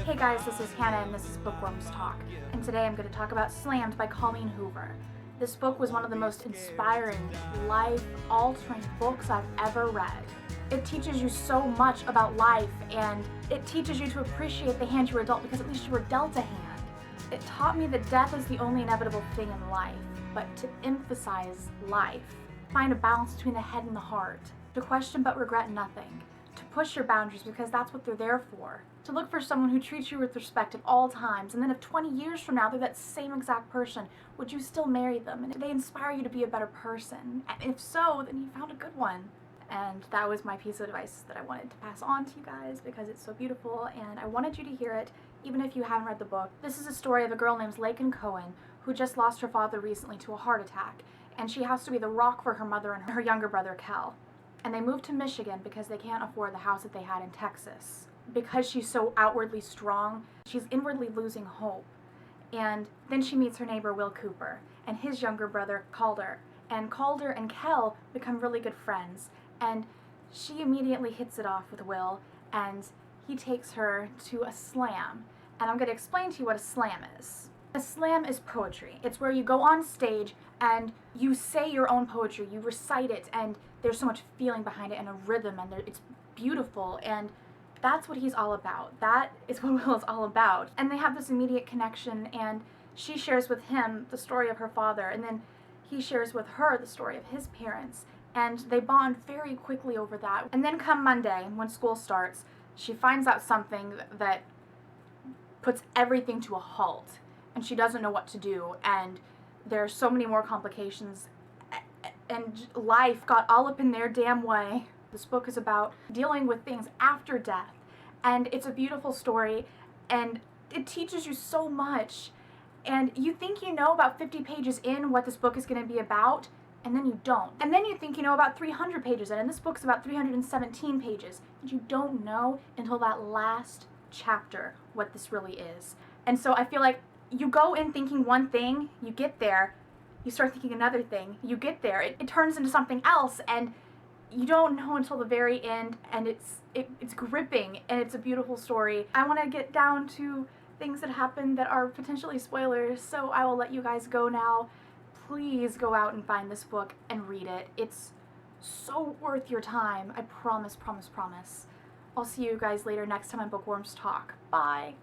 Hey guys, this is Hannah and this is Bookworms Talk, and today I'm going to talk about Slammed by Colleen Hoover. This book was one of the most inspiring, life-altering books I've ever read. It teaches you so much about life, and it teaches you to appreciate the hand you were dealt because at least you were dealt a hand. It taught me that death is the only inevitable thing in life, but to emphasize life. Find a balance between the head and the heart. To question but regret nothing. To push your boundaries because that's what they're there for. To look for someone who treats you with respect at all times, and then if 20 years from now they're that same exact person, would you still marry them? And do they inspire you to be a better person? And if so, then you found a good one. And that was my piece of advice that I wanted to pass on to you guys because it's so beautiful and I wanted you to hear it even if you haven't read the book. This is a story of a girl named Laken Cohen who just lost her father recently to a heart attack, and she has to be the rock for her mother and her younger brother Kel. And they moved to Michigan because they can't afford the house that they had in Texas. Because she's so outwardly strong, she's inwardly losing hope. And then she meets her neighbor Will Cooper and his younger brother Calder. And Calder and Kel become really good friends. And she immediately hits it off with Will, and he takes her to a slam. And I'm going to explain to you what a slam is. A slam is poetry. It's where you go on stage and you say your own poetry, you recite it, and there's so much feeling behind it and a rhythm, and it's beautiful, and that's what he's all about. That is what Will is all about. And they have this immediate connection, and she shares with him the story of her father, and then he shares with her the story of his parents, and they bond very quickly over that. And then come Monday, when school starts, she finds out something that puts everything to a halt, and she doesn't know what to do, and there's so many more complications, and life got all up in their damn way. This book is about dealing with things after death, and it's a beautiful story, and it teaches you so much, and you think you know about 50 pages in what this book is going to be about, and then you don't. And then you think you know about 300 pages in, and this book's about 317 pages, and you don't know until that last chapter what this really is. And so I feel like you go in thinking one thing, you get there, you start thinking another thing, you get there, it turns into something else, and you don't know until the very end, and it's gripping, and it's a beautiful story. I want to get down to things that happen that are potentially spoilers, so I will let you guys go now. Please go out and find this book and read it. It's so worth your time. I promise, promise, promise. I'll see you guys later next time on Bookworms Talk. Bye.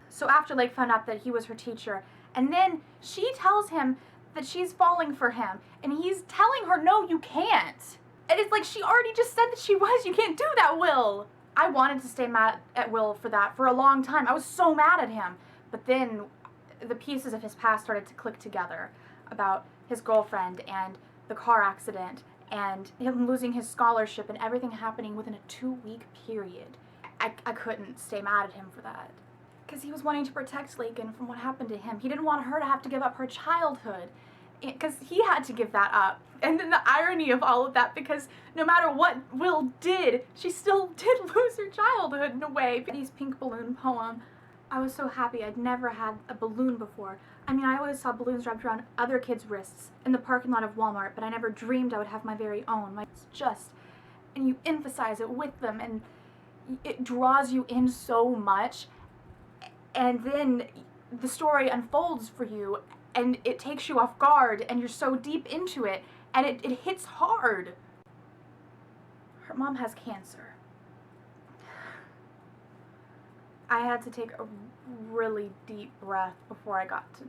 So after Lake found out that he was her teacher, and then she tells him that she's falling for him, and he's telling her, no, you can't. And it's like she already just said that she was. You can't do that, Will. I wanted to stay mad at Will for that for a long time. I was so mad at him. But then the pieces of his past started to click together about his girlfriend and the car accident and him losing his scholarship and everything happening within a 2-week period. I couldn't stay mad at him for that. Because he was wanting to protect Laken from what happened to him. He didn't want her to have to give up her childhood, because he had to give that up. And then the irony of all of that, because no matter what Will did, she still did lose her childhood in a way. Betty's Pink Balloon poem, I was so happy. I'd never had a balloon before. I mean, I always saw balloons wrapped around other kids' wrists in the parking lot of Walmart, but I never dreamed I would have my very own. It's just, and you emphasize it with them, and it draws you in so much. And then the story unfolds for you, and it takes you off guard, and you're so deep into it, and it hits hard. Her mom has cancer. I had to take a really deep breath before I got to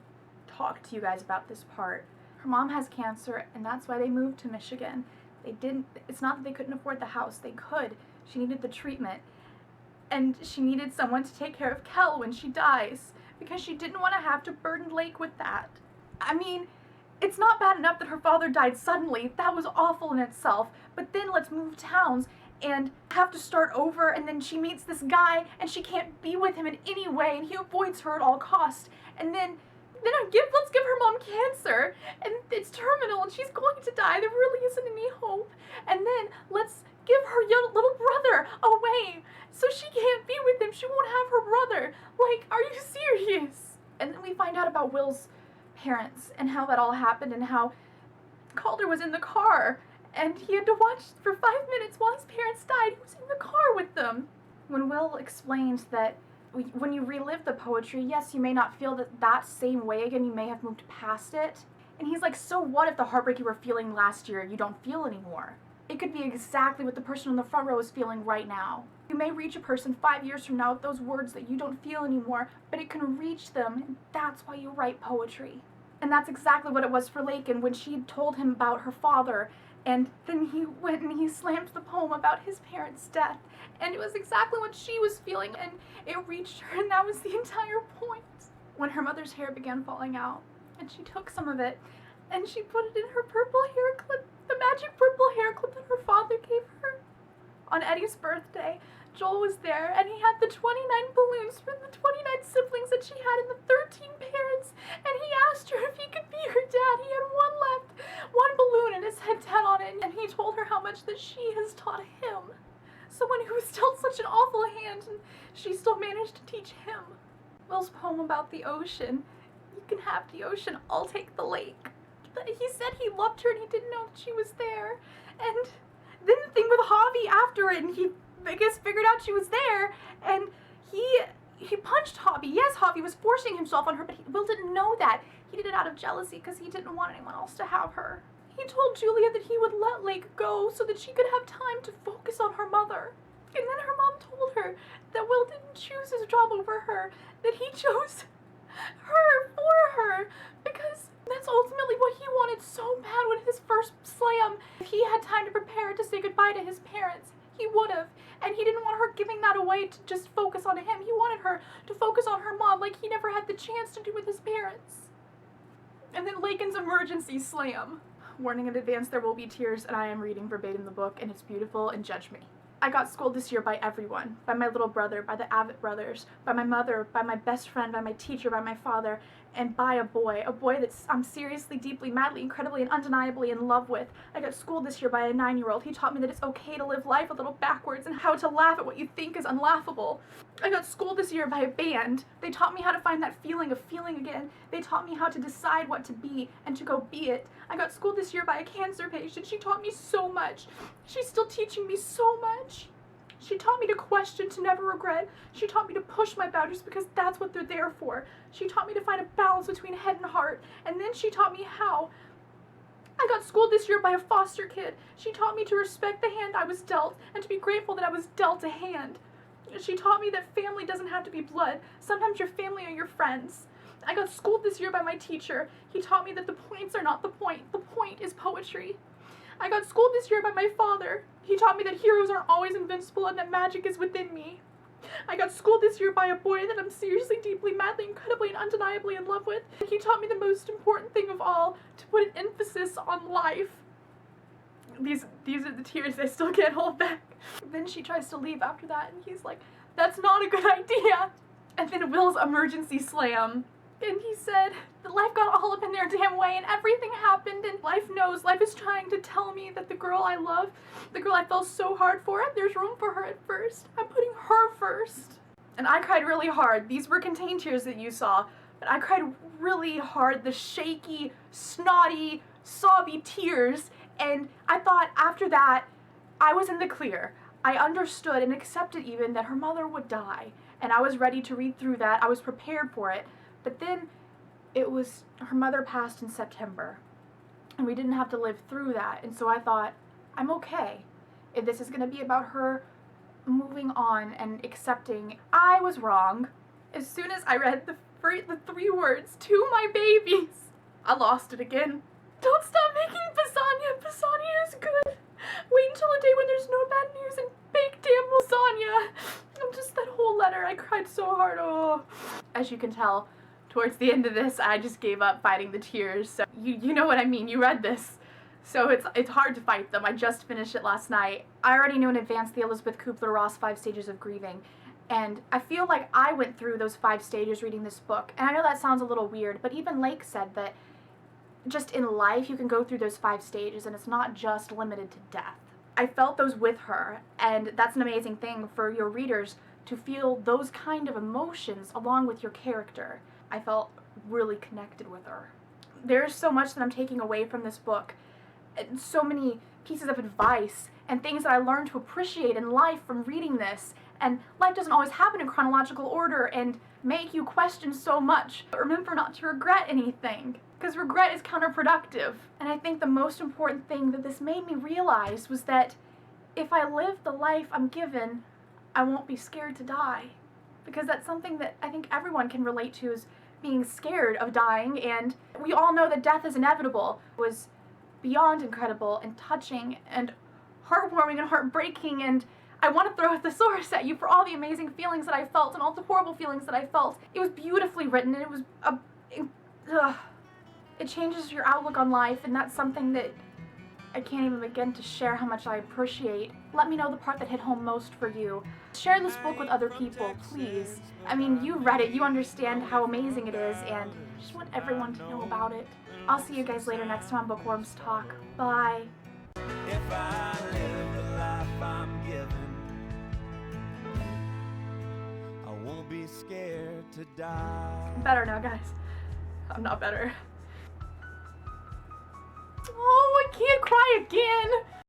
talk to you guys about this part. Her mom has cancer, and that's why they moved to Michigan. It's not that they couldn't afford the house, they could. She needed the treatment. And she needed someone to take care of Kel when she dies, because she didn't want to have to burden Lake with that. I mean, it's not bad enough that her father died suddenly. That was awful in itself. But then let's move towns and have to start over, and then she meets this guy, and she can't be with him in any way, and he avoids her at all costs. And then let's give her mom cancer, and it's terminal, and she's going to die. There really isn't any hope. And then let's give her little brother away so she can't be with him. She won't have her brother. Like, are you serious? And then we find out about Will's parents and how that all happened, and how Calder was in the car and he had to watch for 5 minutes while his parents died. He was in the car with them. When Will explained that when you relive the poetry, yes, you may not feel that same way again. You may have moved past it. And he's like, so what if the heartbreak you were feeling last year you don't feel anymore? It could be exactly what the person in the front row is feeling right now. You may reach a person 5 years from now with those words that you don't feel anymore, but it can reach them, and that's why you write poetry. And that's exactly what it was for Lakin when she told him about her father, and then he went and he slammed the poem about his parents' death, and it was exactly what she was feeling, and it reached her, and that was the entire point. When her mother's hair began falling out, and she took some of it, and she put it in her purple hair clip, the magic purple hair clip that her father gave her. On Eddie's birthday, Joel was there, and he had the 29 balloons for the 29 siblings that she had and the 13 parents, and he asked her if he could be her dad. He had one left, one balloon, and it said dad on it, and he told her how much that she has taught him. Someone who was dealt such an awful hand, and she still managed to teach him. Will's poem about the ocean, you can have the ocean, I'll take the lake. He said he loved her and he didn't know that she was there. And then the thing with Javi after it, and he, I guess, figured out she was there, and he punched Javi. Yes, Javi was forcing himself on her, but Will didn't know that. He did it out of jealousy because he didn't want anyone else to have her. He told Julia that he would let Lake go so that she could have time to focus on her mother. And then her mom told her that Will didn't choose his job over her, that he chose her for her, because that's ultimately what he wanted so bad with his first slam. If he had time to prepare to say goodbye to his parents, he would have. And he didn't want her giving that away to just focus on him. He wanted her to focus on her mom like he never had the chance to do with his parents. And then Lakin's emergency slam. Warning in advance, there will be tears, and I am reading verbatim the book, and it's beautiful, and judge me. I got schooled this year by everyone. By my little brother, by the Avett Brothers, by my mother, by my best friend, by my teacher, by my father, and by a boy that I'm seriously, deeply, madly, incredibly, and undeniably in love with. I got schooled this year by a 9-year-old. He taught me that it's okay to live life a little backwards and how to laugh at what you think is unlaughable. I got schooled this year by a band. They taught me how to find that feeling of feeling again. They taught me how to decide what to be and to go be it. I got schooled this year by a cancer patient. She taught me so much. She's still teaching me so much. She taught me to question, to never regret. She taught me to push my boundaries because that's what they're there for. She taught me to find a balance between head and heart. And then she taught me how. I got schooled this year by a foster kid. She taught me to respect the hand I was dealt and to be grateful that I was dealt a hand. She taught me that family doesn't have to be blood. Sometimes your family are your friends. I got schooled this year by my teacher. He taught me that the points are not the point. The point is poetry. I got schooled this year by my father. He taught me that heroes aren't always invincible and that magic is within me. I got schooled this year by a boy that I'm seriously, deeply, madly, incredibly, and undeniably in love with. He taught me the most important thing of all, to put an emphasis on life. These are the tears I still can't hold back. Then she tries to leave after that, and he's like, that's not a good idea. And then Will's emergency slam. And he said that life got all up in their damn way and everything happened, and life knows, life is trying to tell me that the girl I love, the girl I fell so hard for, there's room for her at first. I'm putting her first. And I cried really hard. These were contained tears that you saw, but I cried really hard, the shaky, snotty, sobby tears, and I thought after that, I was in the clear. I understood and accepted even that her mother would die, and I was ready to read through that. I was prepared for it. But then her mother passed in September, and we didn't have to live through that. And so I thought, I'm okay. If this is going to be about her moving on and accepting, I was wrong. As soon as I read the 3 words, to my babies, I lost it again. Don't stop making lasagna. Lasagna is good. Wait until a day when there's no bad news and bake damn lasagna. Just that whole letter, I cried so hard. Oh. As you can tell, towards the end of this, I just gave up fighting the tears. So you know what I mean. You read this. So it's hard to fight them. I just finished it last night. I already knew in advance the Elizabeth Kubler-Ross 5 stages of grieving. And I feel like I went through those 5 stages reading this book. And I know that sounds a little weird, but even Lake said that just in life you can go through those 5 stages and it's not just limited to death. I felt those with her, and that's an amazing thing for your readers to feel those kind of emotions along with your character. I felt really connected with her. There's so much that I'm taking away from this book, and so many pieces of advice and things that I learned to appreciate in life from reading this, and life doesn't always happen in chronological order and make you question so much. But remember not to regret anything, because regret is counterproductive. And I think the most important thing that this made me realize was that if I live the life I'm given, I won't be scared to die. Because that's something that I think everyone can relate to, is being scared of dying, and we all know that death is inevitable. It was beyond incredible and touching and heartwarming and heartbreaking, and I want to throw a thesaurus at you for all the amazing feelings that I felt and all the horrible feelings that I felt. It was beautifully written, and it was it changes your outlook on life, and that's something that I can't even begin to share how much I appreciate. Let me know the part that hit home most for you. Share this book with other people, please. I mean, you read it, you understand how amazing it is, and I just want everyone to know about it. I'll see you guys later next time on Bookworms Talk. Bye. If I live the life I'm given, I won't be scared to die. I'm better now, guys. I'm not better. Oh, I can't cry again.